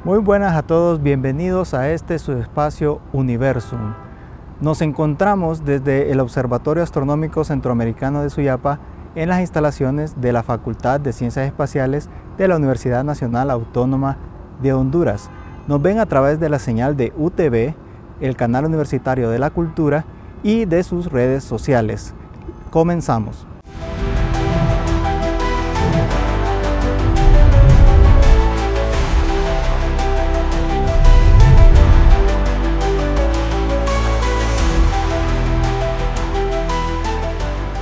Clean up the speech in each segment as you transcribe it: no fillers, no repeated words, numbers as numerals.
Muy buenas a todos, bienvenidos a este su espacio Universum. Nos encontramos desde el Observatorio Astronómico Centroamericano de Suyapa en las instalaciones de la Facultad de Ciencias Espaciales de la Universidad Nacional Autónoma de Honduras. Nos ven a través de la señal de UTV, el canal universitario de la cultura y de sus redes sociales. Comenzamos.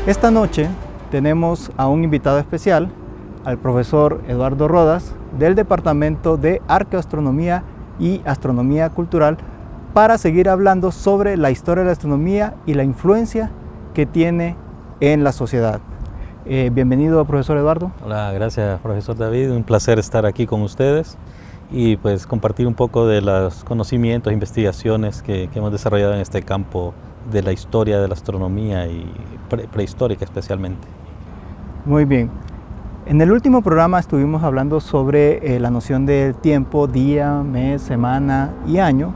Esta noche tenemos a un invitado especial, al profesor Eduardo Rodas, del Departamento de Arqueoastronomía y Astronomía Cultural, para seguir hablando sobre la historia de la astronomía y la influencia que tiene en la sociedad. Bienvenido, profesor Eduardo. Hola, gracias, profesor David. Un placer estar aquí con ustedes y pues compartir un poco de los conocimientos e investigaciones que hemos desarrollado en este campo de la historia de la astronomía y prehistórica especialmente. Muy bien. En el último programa estuvimos hablando sobre la noción del tiempo, día, mes, semana y año.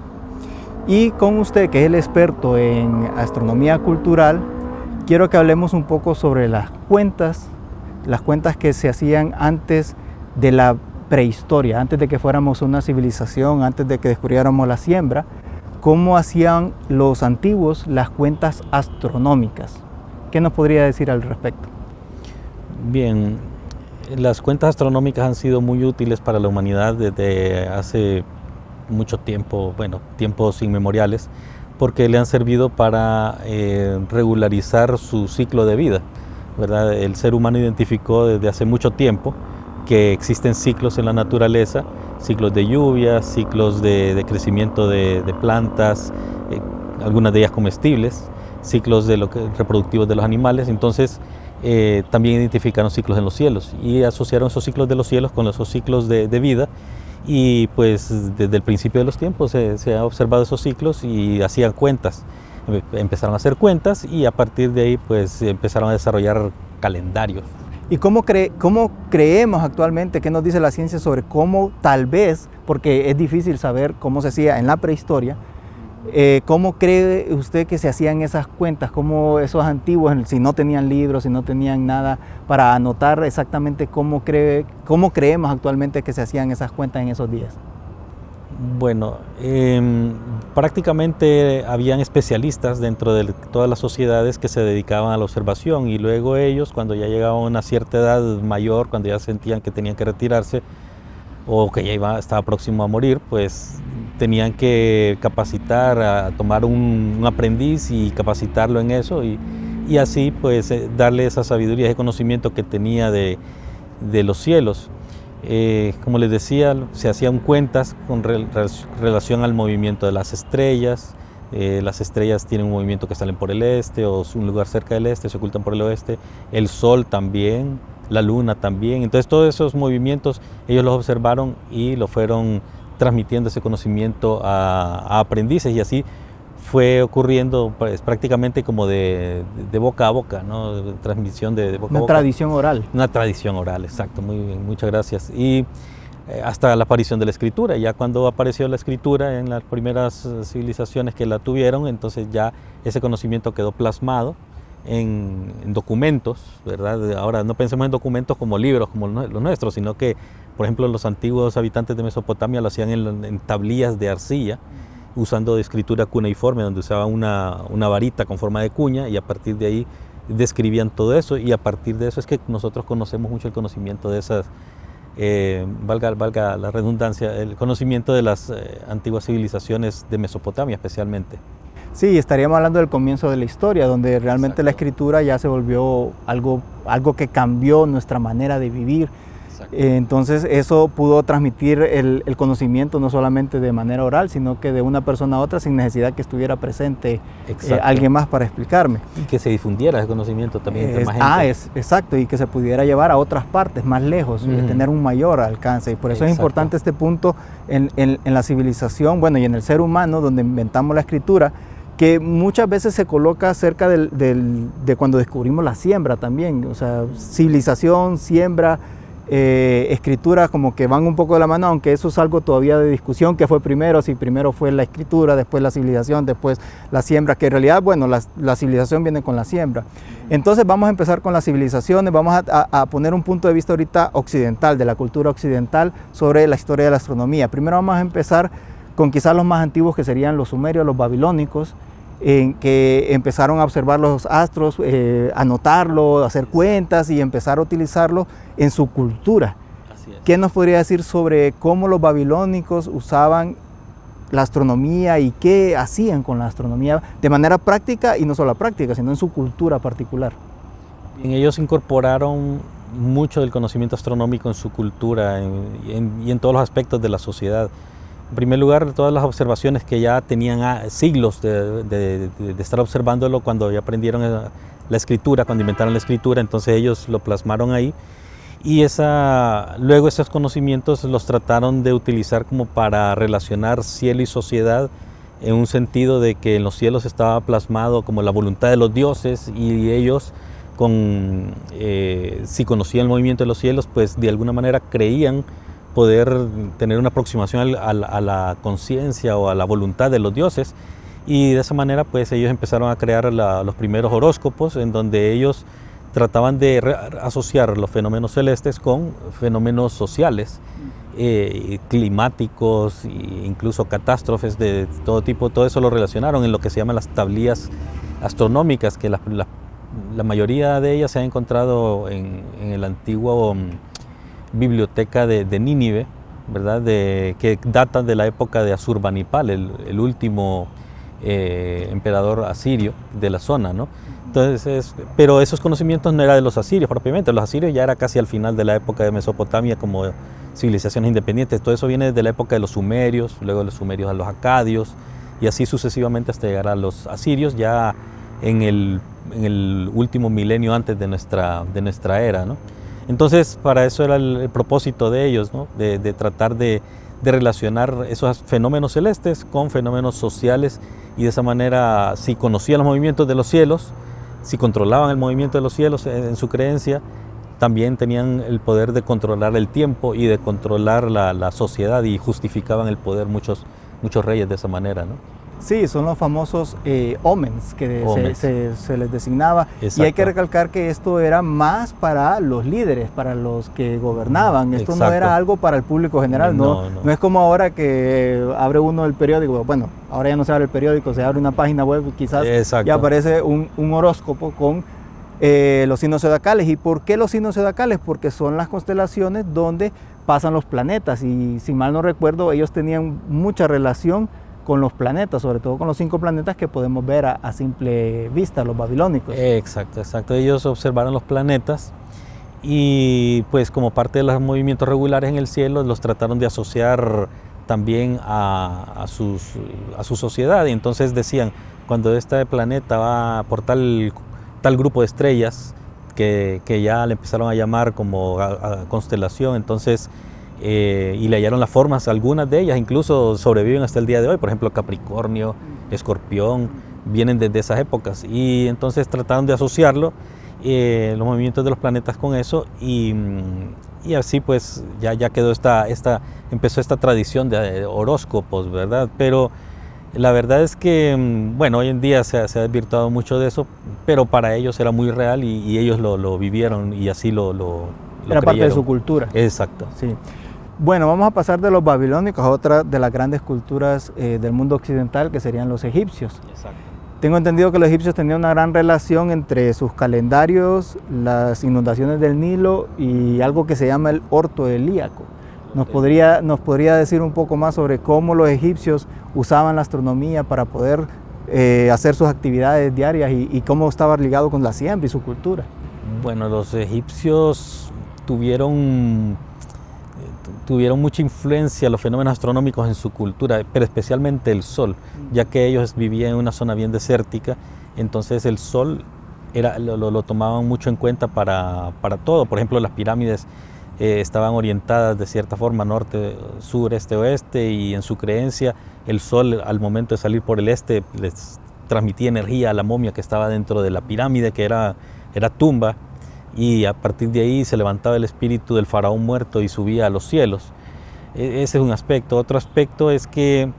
Y con usted, que es el experto en astronomía cultural, quiero que hablemos un poco sobre las cuentas que se hacían antes de la prehistoria, antes de que fuéramos una civilización, antes de que descubriéramos la siembra. ¿Cómo hacían los antiguos las cuentas astronómicas? ¿Qué nos podría decir al respecto? Bien, las cuentas astronómicas han sido muy útiles para la humanidad desde hace mucho tiempo, tiempos inmemoriales, porque le han servido para regularizar su ciclo de vida, ¿verdad? El ser humano identificó desde hace mucho tiempo que existen ciclos en la naturaleza, ciclos de lluvia, ciclos de crecimiento de plantas, algunas de ellas comestibles, ciclos reproductivos de los animales. Entonces también identificaron ciclos en los cielos y asociaron esos ciclos de los cielos con esos ciclos de vida, y pues desde el principio de los tiempos se han observado esos ciclos y hacían cuentas. Empezaron a hacer cuentas y a partir de ahí pues empezaron a desarrollar calendarios. ¿Y cómo creemos actualmente? ¿Qué nos dice la ciencia sobre cómo tal vez, porque es difícil saber cómo se hacía en la prehistoria, cómo cree usted que se hacían esas cuentas? ¿Cómo esos antiguos, si no tenían libros, si no tenían nada para anotar exactamente cómo creemos actualmente que se hacían esas cuentas en esos días? Bueno, prácticamente habían especialistas dentro de todas las sociedades que se dedicaban a la observación, y luego ellos, cuando ya llegaban a una cierta edad mayor, cuando ya sentían que tenían que retirarse o que ya estaba próximo a morir, pues tenían que capacitar, a tomar un aprendiz y capacitarlo en eso, y así pues darle esa sabiduría, ese conocimiento que tenía de los cielos. Como les decía, se hacían cuentas con relación al movimiento de las estrellas. Las estrellas tienen un movimiento que salen por el este o un lugar cerca del este, se ocultan por el oeste. El sol también, la luna también. Entonces todos esos movimientos ellos los observaron y lo fueron transmitiendo ese conocimiento a aprendices, y así fue ocurriendo pues, prácticamente como de boca a boca, ¿no? Transmisión de boca a boca. Una tradición oral. Una tradición oral, exacto, muy bien, muchas gracias. Y hasta la aparición de la escritura. Ya cuando apareció la escritura en las primeras civilizaciones que la tuvieron, entonces ya ese conocimiento quedó plasmado en documentos, ¿verdad? Ahora no pensemos en documentos como libros, como los nuestros, sino que, por ejemplo, los antiguos habitantes de Mesopotamia lo hacían en tablillas de arcilla, usando de escritura cuneiforme, donde usaban una varita con forma de cuña, y a partir de ahí describían todo eso, y a partir de eso es que nosotros conocemos mucho el conocimiento de esas, valga la redundancia, el conocimiento de las antiguas civilizaciones de Mesopotamia especialmente. Sí, estaríamos hablando del comienzo de la historia, donde realmente la escritura ya se volvió algo que cambió nuestra manera de vivir. Entonces eso pudo transmitir el conocimiento no solamente de manera oral, sino que de una persona a otra sin necesidad que estuviera presente alguien más para explicarme. Y que se difundiera ese conocimiento también entre más gente. Exacto, y que se pudiera llevar a otras partes más lejos, tener un mayor alcance. Y por eso es importante este punto en la civilización, bueno, y en el ser humano, donde inventamos la escritura, que muchas veces se coloca cerca de cuando descubrimos la siembra también, o sea, civilización, siembra, escritura como que van un poco de la mano, aunque eso es algo todavía de discusión, que fue primero, si primero fue la escritura, después la civilización, después la siembra, que en realidad, bueno, la civilización viene con la siembra. Entonces vamos a empezar con las civilizaciones, vamos a poner un punto de vista ahorita occidental, de la cultura occidental, sobre la historia de la astronomía. Primero vamos a empezar con quizás los más antiguos, que serían los sumerios, los babilónicos, en que empezaron a observar los astros, anotarlo, hacer cuentas y empezar a utilizarlo en su cultura. Así es. ¿Qué nos podría decir sobre cómo los babilónicos usaban la astronomía y qué hacían con la astronomía de manera práctica, y no solo práctica, sino en su cultura particular? Bien, ellos incorporaron mucho del conocimiento astronómico en su cultura y en todos los aspectos de la sociedad. En primer lugar, todas las observaciones que ya tenían siglos de estar observándolo cuando ya aprendieron la escritura, cuando inventaron la escritura, entonces ellos lo plasmaron ahí. Y luego esos conocimientos los trataron de utilizar como para relacionar cielo y sociedad, en un sentido de que en los cielos estaba plasmado como la voluntad de los dioses, y ellos, si conocían el movimiento de los cielos, pues de alguna manera creían poder tener una aproximación a la conciencia o a la voluntad de los dioses, y de esa manera pues ellos empezaron a crear los primeros horóscopos, en donde ellos trataban de asociar los fenómenos celestes con fenómenos sociales, climáticos e incluso catástrofes de todo tipo. Todo eso lo relacionaron en lo que se llaman las tablillas astronómicas, que la mayoría de ellas se han encontrado en el antiguo biblioteca de Nínive, ¿verdad? Que datan de la época de Asurbanipal, el último emperador asirio de la zona, ¿no? Entonces, pero esos conocimientos no eran de los asirios propiamente. Los asirios ya era casi al final de la época de Mesopotamia como civilizaciones independientes. Todo eso viene de la época de los sumerios, luego de los sumerios a los acadios, y así sucesivamente hasta llegar a los asirios ya en el último milenio antes de nuestra era, ¿no? Entonces, para eso era el propósito de ellos, ¿no? De tratar de relacionar esos fenómenos celestes con fenómenos sociales, y de esa manera, si conocían los movimientos de los cielos, si controlaban el movimiento de los cielos en su creencia, también tenían el poder de controlar el tiempo y de controlar la sociedad, y justificaban el poder muchos reyes de esa manera, ¿no? Sí, son los famosos omens que se les designaba. Exacto. Y hay que recalcar que esto era más para los líderes, para los que gobernaban. Esto Exacto. no era algo para el público general. No es como ahora que abre uno el periódico. Bueno, ahora ya no se abre el periódico, se abre una página web y quizás Exacto. ya aparece un horóscopo con los signos zodiacales. ¿Y por qué los signos zodiacales? Porque son las constelaciones donde pasan los planetas, y si mal no recuerdo, ellos tenían mucha relación con los planetas, sobre todo con los 5 planetas que podemos ver a simple vista, los babilónicos. Exacto. Ellos observaron los planetas, y pues como parte de los movimientos regulares en el cielo los trataron de asociar también a su sociedad. Y entonces decían, cuando este planeta va por tal grupo de estrellas, que ya le empezaron a llamar como a constelación, entonces y le hallaron las formas, algunas de ellas incluso sobreviven hasta el día de hoy. Por ejemplo, Capricornio, Escorpión, vienen desde esas épocas, y entonces trataron de asociarlo, los movimientos de los planetas con eso, y así pues ya quedó empezó esta tradición de horóscopos, ¿verdad? Pero la verdad es que, bueno, hoy en día se ha desvirtuado mucho de eso, pero para ellos era muy real, y ellos lo vivieron, y así lo era creyeron. parte de su cultura. Exacto. Sí. Bueno, vamos a pasar de los babilónicos a otra de las grandes culturas del mundo occidental, que serían los egipcios. Exacto. Tengo entendido que los egipcios tenían una gran relación entre sus calendarios, las inundaciones del Nilo y algo que se llama el orto helíaco. ¿Nos podría decir un poco más sobre cómo los egipcios usaban la astronomía para poder hacer sus actividades diarias, y cómo estaba ligado con la siembra y su cultura? Bueno, los egipcios tuvieron mucha influencia los fenómenos astronómicos en su cultura, pero especialmente el sol, ya que ellos vivían en una zona bien desértica. Entonces el sol lo tomaban mucho en cuenta para todo. Por ejemplo, las pirámides estaban orientadas de cierta forma norte, sur, este, oeste, y en su creencia el sol, al momento de salir por el este, les transmitía energía a la momia que estaba dentro de la pirámide, que era tumba. y a partir de ahí se levantaba el espíritu del faraón muerto y subía a los cielos. Ese es un aspecto. Otro aspecto es que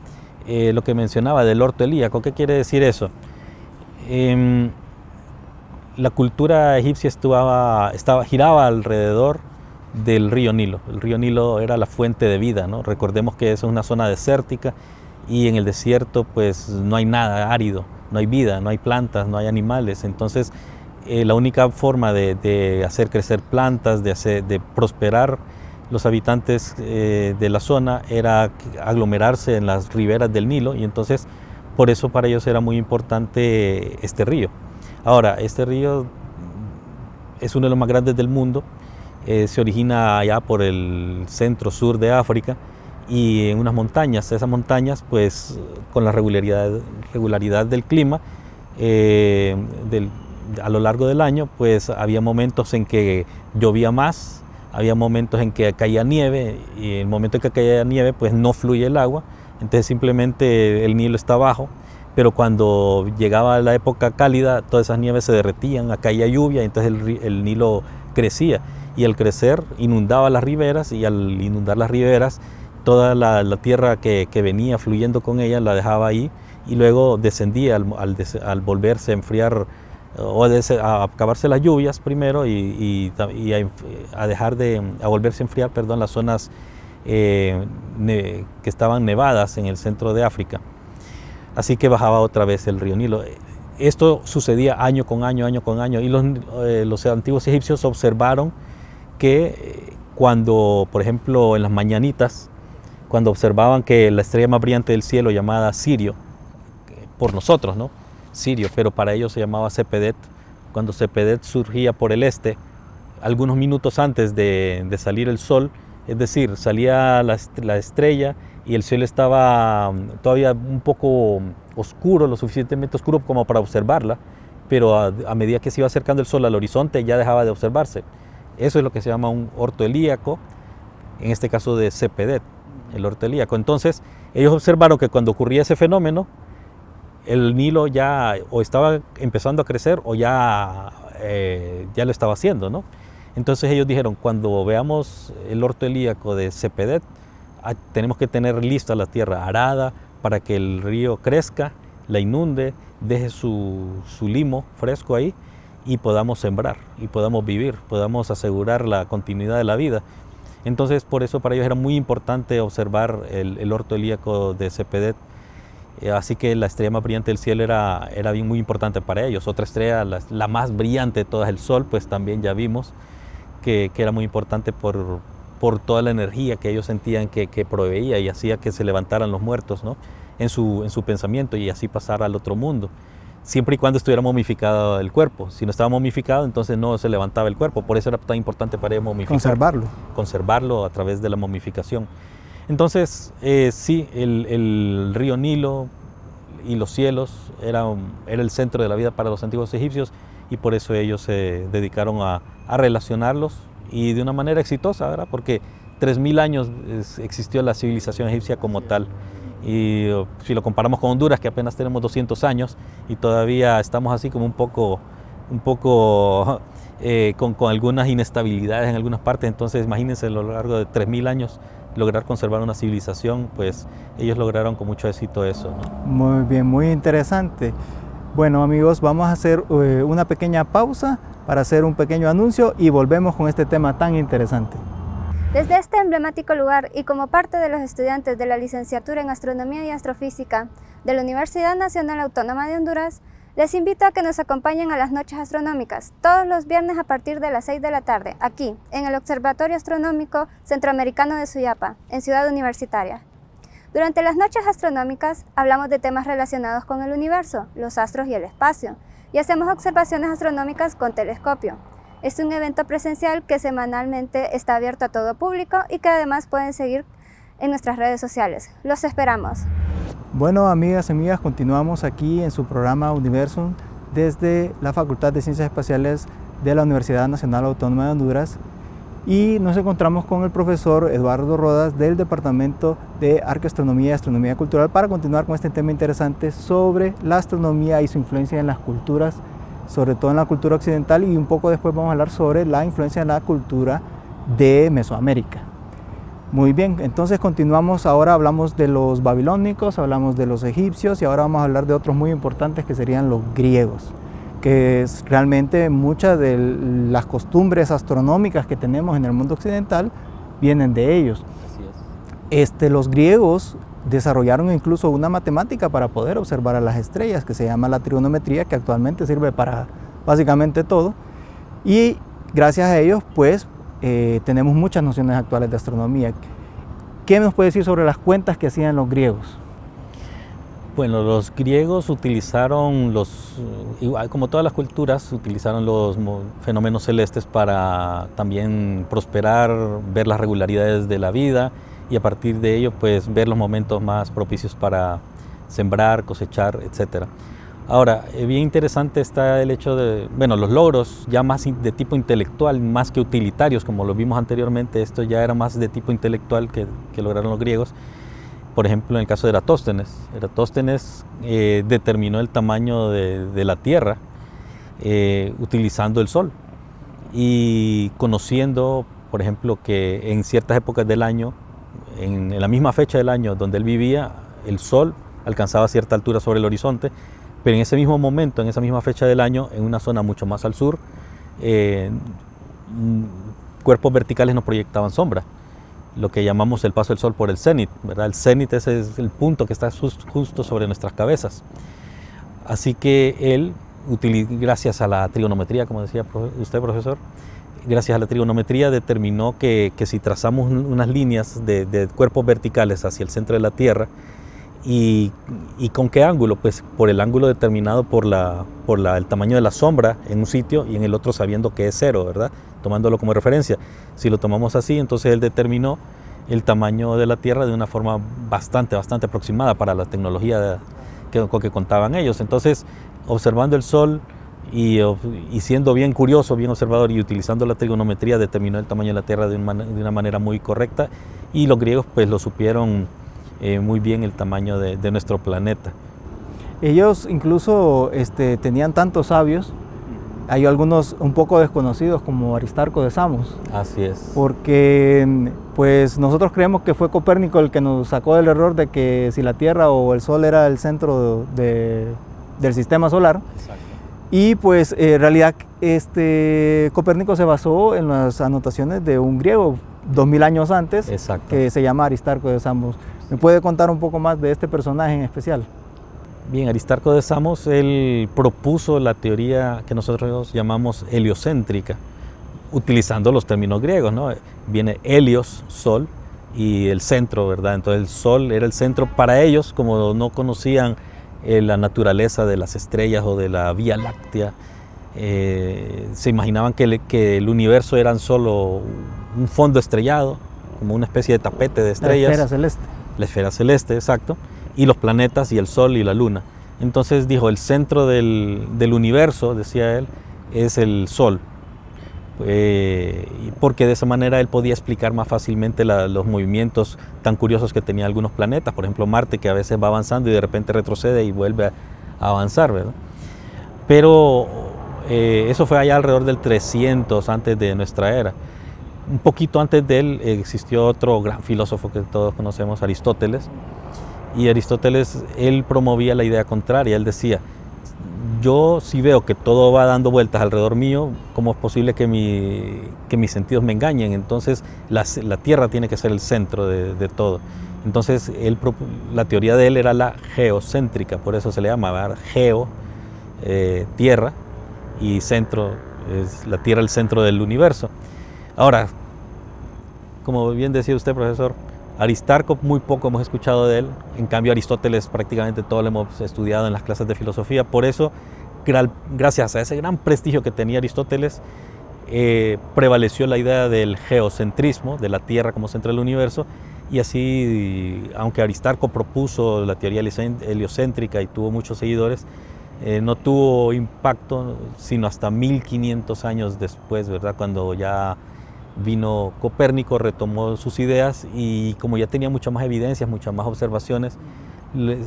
lo que mencionaba del orto helíaco. ¿Qué quiere decir eso? La cultura egipcia giraba alrededor del río Nilo. El río Nilo era la fuente de vida, ¿no? Recordemos que es una zona desértica y en el desierto pues no hay nada árido, no hay vida, no hay plantas, no hay animales. Entonces la única forma de hacer crecer plantas, de prosperar los habitantes de la zona era aglomerarse en las riberas del Nilo, y entonces por eso para ellos era muy importante este río. Ahora, este río es uno de los más grandes del mundo, se origina allá por el centro-sur de África y en unas montañas. Esas montañas, pues con la regularidad del clima a lo largo del año, pues había momentos en que llovía más, había momentos en que caía nieve, y en el momento en que caía nieve pues no fluye el agua, entonces simplemente el Nilo está abajo, pero cuando llegaba la época cálida todas esas nieves se derretían, caía lluvia, y entonces el Nilo crecía, y al crecer inundaba las riberas, y al inundar las riberas toda la tierra que venía fluyendo con ella la dejaba ahí, y luego descendía al volverse a enfriar o a acabarse las lluvias primero y a volverse a enfriar, perdón, las zonas que estaban nevadas en el centro de África. Así que bajaba otra vez el río Nilo. Esto sucedía año con año, y los antiguos egipcios observaron que cuando, por ejemplo, en las mañanitas, cuando observaban que la estrella más brillante del cielo, llamada Sirio, por nosotros, ¿no? Sirio, pero para ellos se llamaba Sepedet. Cuando Sepedet surgía por el este, algunos minutos antes de salir el sol, es decir, salía la estrella y el cielo estaba todavía un poco oscuro, lo suficientemente oscuro como para observarla, pero a medida que se iba acercando el sol al horizonte ya dejaba de observarse. Eso es lo que se llama un orto helíaco, en este caso de Sepedet, el orto helíaco. Entonces, ellos observaron que cuando ocurría ese fenómeno, el Nilo ya o estaba empezando a crecer o ya lo estaba haciendo, ¿no? Entonces ellos dijeron, cuando veamos el orto helíaco de Sepedet, tenemos que tener lista la tierra arada para que el río crezca, la inunde, deje su limo fresco ahí y podamos sembrar y podamos vivir, podamos asegurar la continuidad de la vida. Entonces por eso para ellos era muy importante observar el orto helíaco de Sepedet. Así que la estrella más brillante del cielo era bien muy importante para ellos. Otra estrella, la más brillante de todas, el Sol, pues también ya vimos que era muy importante por toda la energía que ellos sentían que proveía y hacía que se levantaran los muertos, ¿no? en su pensamiento, y así pasar al otro mundo, siempre y cuando estuviera momificado el cuerpo. Si no estaba momificado, entonces no se levantaba el cuerpo. Por eso era tan importante para ellos conservarlo a través de la momificación. Entonces, sí, el río Nilo y los cielos era el centro de la vida para los antiguos egipcios, y por eso ellos se dedicaron a relacionarlos, y de una manera exitosa, ¿verdad? Porque 3000 años existió la civilización egipcia como tal, y si lo comparamos con Honduras, que apenas tenemos 200 años y todavía estamos así como un poco con algunas inestabilidades en algunas partes. Entonces imagínense, a lo largo de 3000 años lograr conservar una civilización, pues ellos lograron con mucho éxito eso, ¿no? Muy bien, muy interesante. Bueno amigos, vamos a hacer una pequeña pausa para hacer un pequeño anuncio y volvemos con este tema tan interesante. Desde este emblemático lugar y como parte de los estudiantes de la licenciatura en Astronomía y Astrofísica de la Universidad Nacional Autónoma de Honduras, les invito a que nos acompañen a las noches astronómicas todos los viernes a partir de las 6 de la tarde, aquí en el Observatorio Astronómico Centroamericano de Suyapa, en Ciudad Universitaria. Durante las noches astronómicas hablamos de temas relacionados con el universo, los astros y el espacio, y hacemos observaciones astronómicas con telescopio. Es un evento presencial que semanalmente está abierto a todo público y que además pueden seguir en nuestras redes sociales. Los esperamos. Bueno, amigas y amigas, continuamos aquí en su programa Universum desde la Facultad de Ciencias Espaciales de la Universidad Nacional Autónoma de Honduras, y nos encontramos con el profesor Eduardo Rodas del Departamento de Arqueoastronomía y Astronomía Cultural para continuar con este tema interesante sobre la astronomía y su influencia en las culturas sobre todo en la cultura occidental, y un poco después vamos a hablar sobre la influencia de la cultura de Mesoamérica. Muy bien, entonces continuamos, ahora hablamos de los babilónicos, hablamos de los egipcios y ahora vamos a hablar de otros muy importantes que serían los griegos, que es realmente muchas de las costumbres astronómicas que tenemos en el mundo occidental vienen de ellos. Así es. Los griegos desarrollaron incluso una matemática para poder observar a las estrellas que se llama la trigonometría, que actualmente sirve para básicamente todo, y gracias a ellos pues tenemos muchas nociones actuales de astronomía. ¿Qué nos puede decir sobre las cuentas que hacían los griegos? Bueno, los griegos utilizaron igual como todas las culturas, utilizaron los fenómenos celestes para también prosperar, ver las regularidades de la vida y a partir de ello pues ver los momentos más propicios para sembrar, cosechar, etc. Ahora, bien interesante está el hecho de, bueno, los logros ya más de tipo intelectual, más que utilitarios, como lo vimos anteriormente, esto ya era más de tipo intelectual que lograron los griegos. Por ejemplo, en el caso de Eratóstenes. Eratóstenes determinó el tamaño de la Tierra utilizando el Sol y conociendo, por ejemplo, que en ciertas épocas del año, en la misma fecha del año donde él vivía, el Sol alcanzaba cierta altura sobre el horizonte, pero en ese mismo momento, en esa misma fecha del año, en una zona mucho más al sur, cuerpos verticales nos proyectaban sombra, lo que llamamos el paso del Sol por el cenit, ¿verdad? El cenit es el punto que está justo sobre nuestras cabezas. Así que él, gracias a la trigonometría, como decía usted, profesor, gracias a la trigonometría determinó que si trazamos unas líneas de cuerpos verticales hacia el centro de la Tierra, ¿y con qué ángulo? Pues por el ángulo determinado por el tamaño de la sombra en un sitio y en el otro sabiendo que es cero, ¿verdad? Tomándolo como referencia. Si lo tomamos así, entonces él determinó el tamaño de la Tierra de una forma bastante aproximada para la tecnología con que contaban ellos. Entonces, observando el Sol y siendo bien curioso, bien observador y utilizando la trigonometría, determinó el tamaño de la Tierra de una manera muy correcta y los griegos pues lo supieron muy bien el tamaño de nuestro planeta. Ellos incluso tenían tantos sabios, hay algunos un poco desconocidos como Aristarco de Samos. Así es. Porque pues nosotros creemos que fue Copérnico el que nos sacó del error de que si la Tierra o el Sol era el centro del sistema solar. Exacto. Y pues en realidad Copérnico se basó en las anotaciones de un griego 2000 años antes. Exacto. Que se llama Aristarco de Samos. ¿Me puede contar un poco más de este personaje en especial? Bien, Aristarco de Samos, él propuso la teoría que nosotros llamamos heliocéntrica, utilizando los términos griegos, ¿no? Viene helios, sol, y el centro, ¿verdad? Entonces el sol era el centro para ellos, como no conocían la naturaleza de las estrellas o de la Vía Láctea, se imaginaban que el universo era solo un fondo estrellado, como una especie de tapete de estrellas. La esfera celeste. La esfera celeste, exacto, y los planetas y el Sol y la Luna. Entonces dijo, el centro del universo, decía él, es el Sol, porque de esa manera él podía explicar más fácilmente los movimientos tan curiosos que tenían algunos planetas, por ejemplo Marte, que a veces va avanzando y de repente retrocede y vuelve a avanzar, ¿verdad? Pero eso fue allá alrededor del 300 antes de nuestra era. Un poquito antes de él existió otro gran filósofo que todos conocemos, Aristóteles, y Aristóteles, él promovía la idea contraria. Él decía, yo si veo que todo va dando vueltas alrededor mío, ¿cómo es posible que mis sentidos me engañen? Entonces la Tierra tiene que ser el centro de todo. Entonces la teoría de él era la geocéntrica, por eso se le llamaba geo, tierra, y centro, es la Tierra el centro del universo. Ahora, como bien decía usted, profesor, Aristarco muy poco hemos escuchado de él, en cambio Aristóteles prácticamente todo lo hemos estudiado en las clases de filosofía, por eso, gracias a ese gran prestigio que tenía Aristóteles, prevaleció la idea del geocentrismo, de la Tierra como centro del universo, y así, aunque Aristarco propuso la teoría heliocéntrica y tuvo muchos seguidores, no tuvo impacto sino hasta 1500 años después, ¿verdad? Cuando ya vino Copérnico, retomó sus ideas y como ya tenía muchas más evidencias, muchas más observaciones,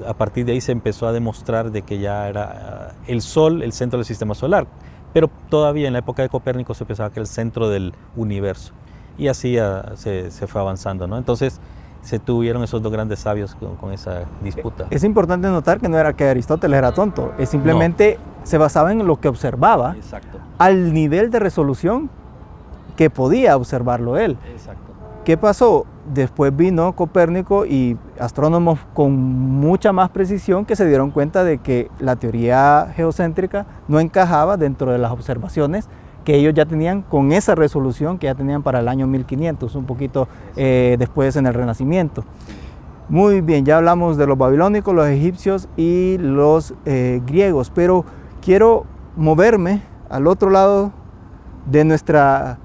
a partir de ahí se empezó a demostrar de que ya era el Sol el centro del sistema solar, pero todavía en la época de Copérnico se pensaba que era el centro del universo, y así se fue avanzando, ¿no? Entonces se tuvieron esos dos grandes sabios con esa disputa. Es importante notar que no era que Aristóteles era tonto, es simplemente se basaba en lo que observaba. Exacto. Al nivel de resolución que podía observarlo él. Exacto. ¿Qué pasó? Después vino Copérnico y astrónomos con mucha más precisión que se dieron cuenta de que la teoría geocéntrica no encajaba dentro de las observaciones que ellos ya tenían con esa resolución que ya tenían para el año 1500, un poquito después en el Renacimiento. Muy bien, ya hablamos de los babilónicos, los egipcios y los griegos, pero quiero moverme al otro lado de nuestras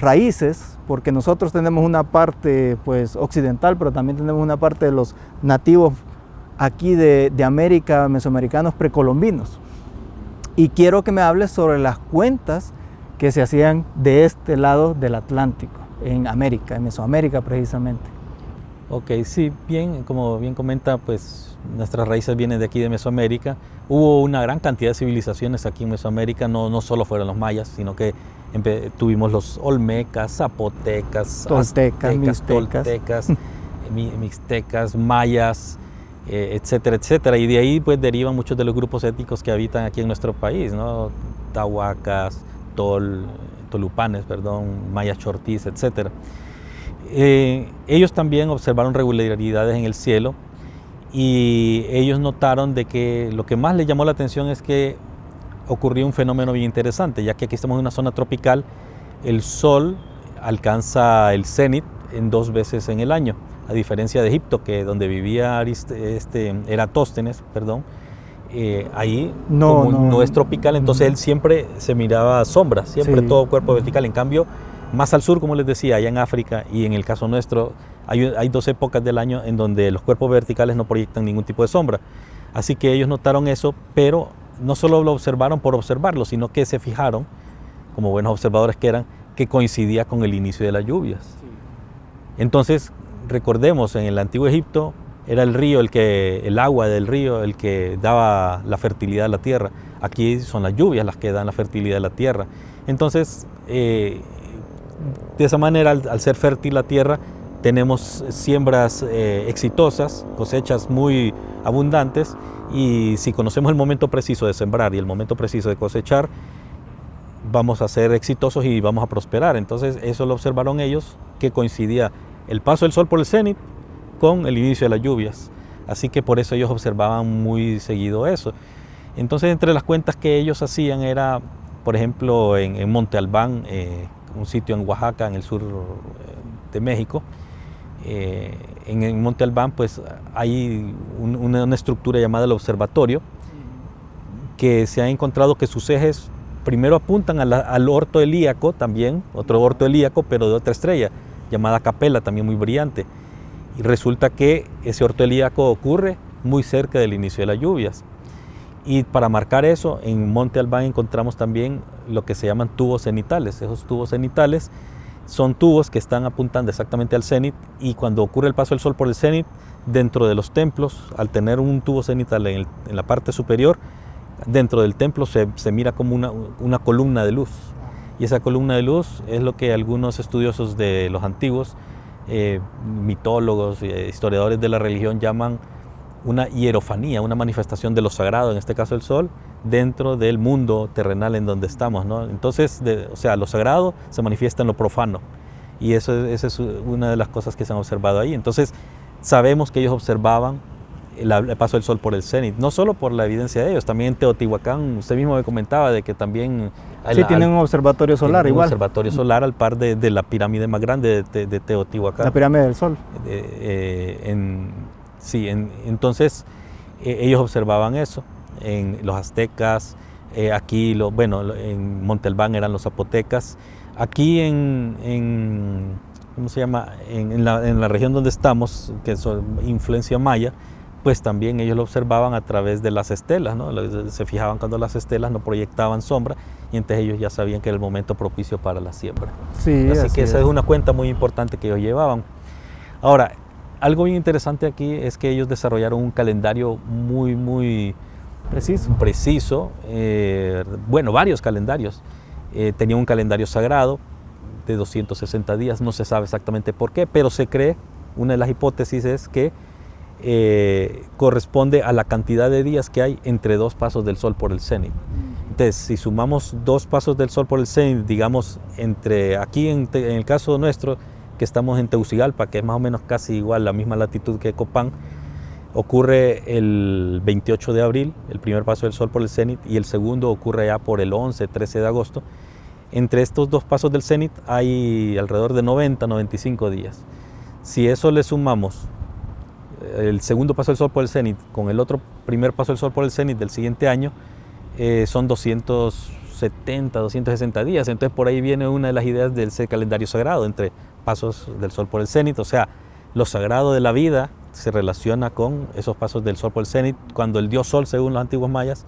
raíces, porque nosotros tenemos una parte pues occidental, pero también tenemos una parte de los nativos aquí de América, mesoamericanos precolombinos. Y quiero que me hables sobre las cuentas que se hacían de este lado del Atlántico, en América, en Mesoamérica precisamente. Ok, sí, bien, como bien comenta, pues nuestras raíces vienen de aquí de Mesoamérica. Hubo una gran cantidad de civilizaciones aquí en Mesoamérica, no solo fueron los mayas, sino que tuvimos los olmecas, zapotecas, toltecas, mixtecas, mayas, etcétera, etcétera. Y de ahí pues derivan muchos de los grupos étnicos que habitan aquí en nuestro país, ¿no? Tahuacas, tolupanes, mayas chortís, etcétera. Ellos también observaron regularidades en el cielo y ellos notaron de que lo que más les llamó la atención es que ocurrió un fenómeno bien interesante, ya que aquí estamos en una zona tropical, el Sol alcanza el cenit en 2 veces en el año, a diferencia de Egipto, que donde vivía Eratóstenes, ahí no es tropical, entonces él siempre se miraba sombra, siempre todo cuerpo vertical. En cambio, más al sur, como les decía, allá en África y en el caso nuestro, hay 2 épocas del año en donde los cuerpos verticales no proyectan ningún tipo de sombra. Así que ellos notaron eso, pero no solo lo observaron por observarlo, sino que se fijaron, como buenos observadores que eran, que coincidía con el inicio de las lluvias. Entonces, recordemos, en el antiguo Egipto era el río, el agua del río, el que daba la fertilidad a la tierra. Aquí son las lluvias las que dan la fertilidad a la tierra. Entonces, de esa manera, al ser fértil la tierra, tenemos siembras exitosas, cosechas muy abundantes, y si conocemos el momento preciso de sembrar y el momento preciso de cosechar, vamos a ser exitosos y vamos a prosperar. Entonces eso lo observaron ellos, que coincidía el paso del sol por el cenit con el inicio de las lluvias. Así que por eso ellos observaban muy seguido eso. Entonces, entre las cuentas que ellos hacían era, por ejemplo, en Monte Albán, un sitio en Oaxaca, en el sur de México. En Monte Albán pues hay una estructura llamada el observatorio, que se ha encontrado que sus ejes primero apuntan al orto helíaco, también otro orto helíaco, pero de otra estrella llamada Capella, también muy brillante, y resulta que ese orto helíaco ocurre muy cerca del inicio de las lluvias. Y para marcar eso, en Monte Albán encontramos también lo que se llaman tubos cenitales. Esos tubos cenitales son tubos que están apuntando exactamente al cenit, y cuando ocurre el paso del sol por el cenit, dentro de los templos, al tener un tubo cenital en la parte superior, dentro del templo se mira como una columna de luz. Y esa columna de luz es lo que algunos estudiosos de los antiguos, mitólogos, historiadores de la religión, llaman una hierofanía, una manifestación de lo sagrado, en este caso el sol, dentro del mundo terrenal en donde estamos, ¿no? Entonces, lo sagrado se manifiesta en lo profano, y esa es una de las cosas que se han observado ahí. Entonces, sabemos que ellos observaban el paso del sol por el cenit, no solo por la evidencia de ellos, también en Teotihuacán, usted mismo me comentaba de que también tienen un observatorio solar igual. Un observatorio solar al par de la pirámide más grande de Teotihuacán. La pirámide del sol. Entonces ellos observaban eso. En los aztecas, aquí, en Monte Albán eran los zapotecas. Aquí ¿cómo se llama? En la región donde estamos, que es influencia maya, pues también ellos lo observaban a través de las estelas, ¿no? Se fijaban cuando las estelas no proyectaban sombra, y entonces ellos ya sabían que era el momento propicio para la siembra. Sí, así que esa es una cuenta muy importante que ellos llevaban. Ahora, algo bien interesante aquí es que ellos desarrollaron un calendario muy preciso. Bueno, varios calendarios. Tenían un calendario sagrado de 260 días, no se sabe exactamente por qué, pero se cree, una de las hipótesis es que corresponde a la cantidad de días que hay entre dos pasos del sol por el cenit. Entonces, si sumamos dos pasos del sol por el cenit, digamos, entre aquí en el caso nuestro, que estamos en Tegucigalpa, que es más o menos casi igual, la misma latitud que Copán, ocurre el 28 de abril, el primer paso del sol por el cenit, y el segundo ocurre ya por el 11, 13 de agosto. Entre estos dos pasos del cenit hay alrededor de 90-95 días. Si eso le sumamos el segundo paso del sol por el cenit con el otro primer paso del sol por el cenit del siguiente año, son 270, 260 días. Entonces por ahí viene una de las ideas del calendario sagrado, entre pasos del sol por el cenit. O sea, lo sagrado de la vida se relaciona con esos pasos del sol por el cenit, cuando el dios sol, según los antiguos mayas,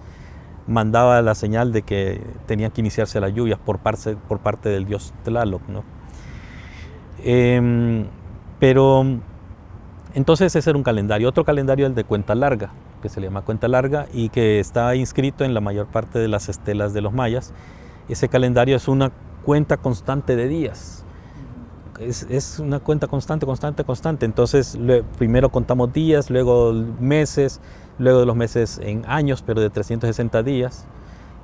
mandaba la señal de que tenían que iniciarse las lluvias por parte del dios Tlaloc, ¿no? Pero entonces ese era un calendario. Otro calendario, el de cuenta larga, que se le llama cuenta larga y que está inscrito en la mayor parte de las estelas de los mayas. Ese calendario es una cuenta constante de días. Es una cuenta constante. Entonces primero contamos días, luego meses, luego de los meses en años, pero de 360 días.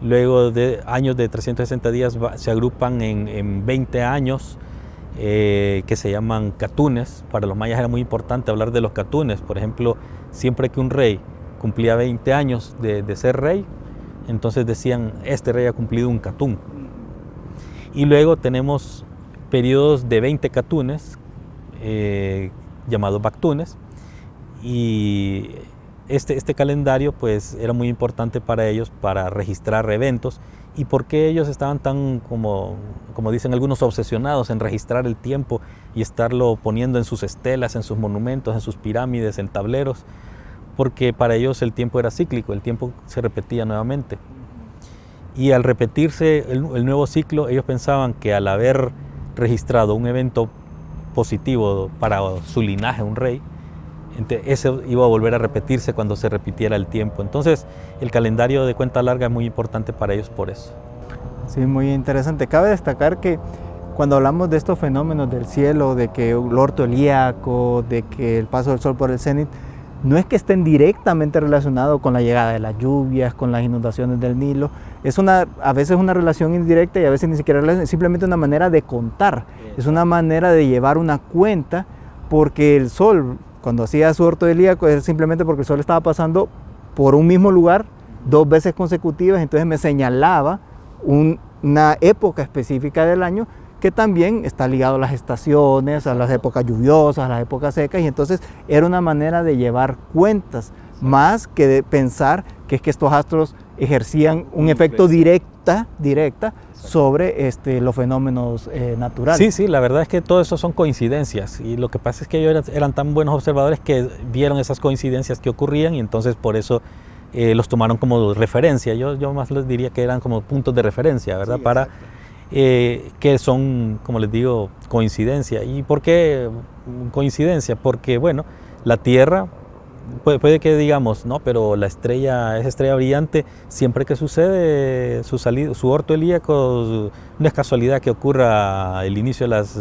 Luego de años de 360 días se agrupan en 20 años que se llaman catunes. Para los mayas era muy importante hablar de los catunes. Por ejemplo, siempre que un rey cumplía 20 años de ser rey, entonces decían, este rey ha cumplido un catún. Y luego tenemos periodos de 20 catunes, llamados bactunes, y este calendario pues era muy importante para ellos para registrar eventos. ¿Y por qué ellos estaban tan, como dicen algunos, obsesionados en registrar el tiempo y estarlo poniendo en sus estelas, en sus monumentos, en sus pirámides, en tableros? Porque para ellos el tiempo era cíclico, el tiempo se repetía nuevamente. Y al repetirse el nuevo ciclo, ellos pensaban que al haber registrado un evento positivo para su linaje, un rey, ese iba a volver a repetirse cuando se repitiera el tiempo. Entonces el calendario de cuenta larga es muy importante para ellos por eso. Sí, muy interesante. Cabe destacar que cuando hablamos de estos fenómenos del cielo, de que el orto helíaco, de que el paso del sol por el cenit, no es que estén directamente relacionados con la llegada de las lluvias, con las inundaciones del Nilo. Es a veces una relación indirecta y a veces ni siquiera es simplemente una manera de contar. Es una manera de llevar una cuenta, porque el sol, cuando hacía su orto helíaco, es simplemente porque el sol estaba pasando por un mismo lugar 2 veces consecutivas, entonces me señalaba una época específica del año, que también está ligado a las estaciones, a las épocas lluviosas, a las épocas secas, y entonces era una manera de llevar cuentas, más que de pensar que es que estos astros ejercían un efecto directa sobre los fenómenos naturales. Sí, la verdad es que todo eso son coincidencias, y lo que pasa es que ellos eran tan buenos observadores que vieron esas coincidencias que ocurrían, y entonces por eso los tomaron como referencia. Yo más les diría que eran como puntos de referencia, ¿verdad? Sí, para que son, como les digo, coincidencia. ¿Y por qué coincidencia? Porque, bueno, la Tierra, puede que digamos, no, pero la estrella, esa estrella brillante, siempre que sucede su orto helíaco, no es casualidad que ocurra el inicio de las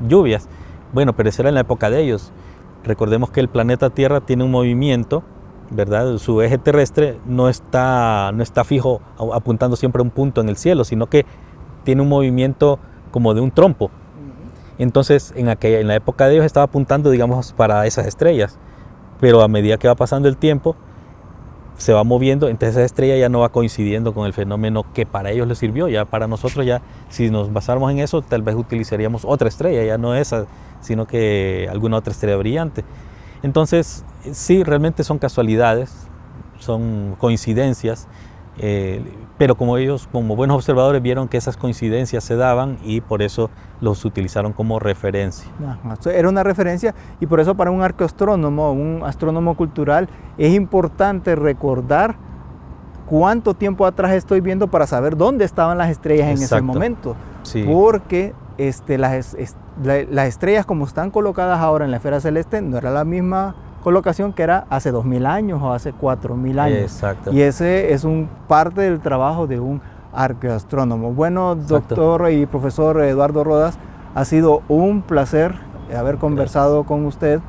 lluvias. Bueno, pero esa era en la época de ellos. Recordemos que el planeta Tierra tiene un movimiento, ¿verdad? Su eje terrestre no está fijo apuntando siempre a un punto en el cielo, sino que tiene un movimiento como de un trompo. Entonces en la época de ellos estaba apuntando, digamos, para esas estrellas, pero a medida que va pasando el tiempo se va moviendo, entonces esa estrella ya no va coincidiendo con el fenómeno que para ellos les sirvió. Ya para nosotros, ya si nos basáramos en eso, tal vez utilizaríamos otra estrella, ya no esa, sino que alguna otra estrella brillante. Entonces sí, realmente son casualidades, son coincidencias, pero como ellos, como buenos observadores, vieron que esas coincidencias se daban y por eso los utilizaron como referencia. Era una referencia, y por eso para un arqueoastrónomo, un astrónomo cultural, es importante recordar cuánto tiempo atrás estoy viendo para saber dónde estaban las estrellas en ese momento. Sí. Porque las estrellas como están colocadas ahora en la esfera celeste no era la misma colocación que era hace 2000 años o hace 4000 años. Exacto. Y ese es parte del trabajo de un arqueoastrónomo. Bueno, doctor y profesor Eduardo Rodas, ha sido un placer haber conversado con usted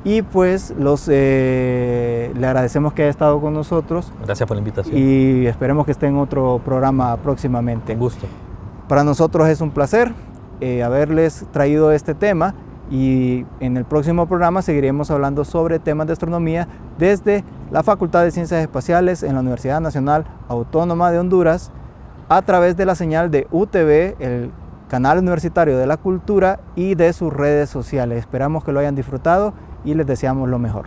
y pues le agradecemos que haya estado con nosotros. Gracias por la invitación. Y esperemos que esté en otro programa próximamente. Un gusto. Para nosotros es un placer haberles traído este tema y en el próximo programa seguiremos hablando sobre temas de astronomía desde la Facultad de Ciencias Espaciales en la Universidad Nacional Autónoma de Honduras a través de la señal de UTV, el canal universitario de la cultura y de sus redes sociales. Esperamos que lo hayan disfrutado y les deseamos lo mejor.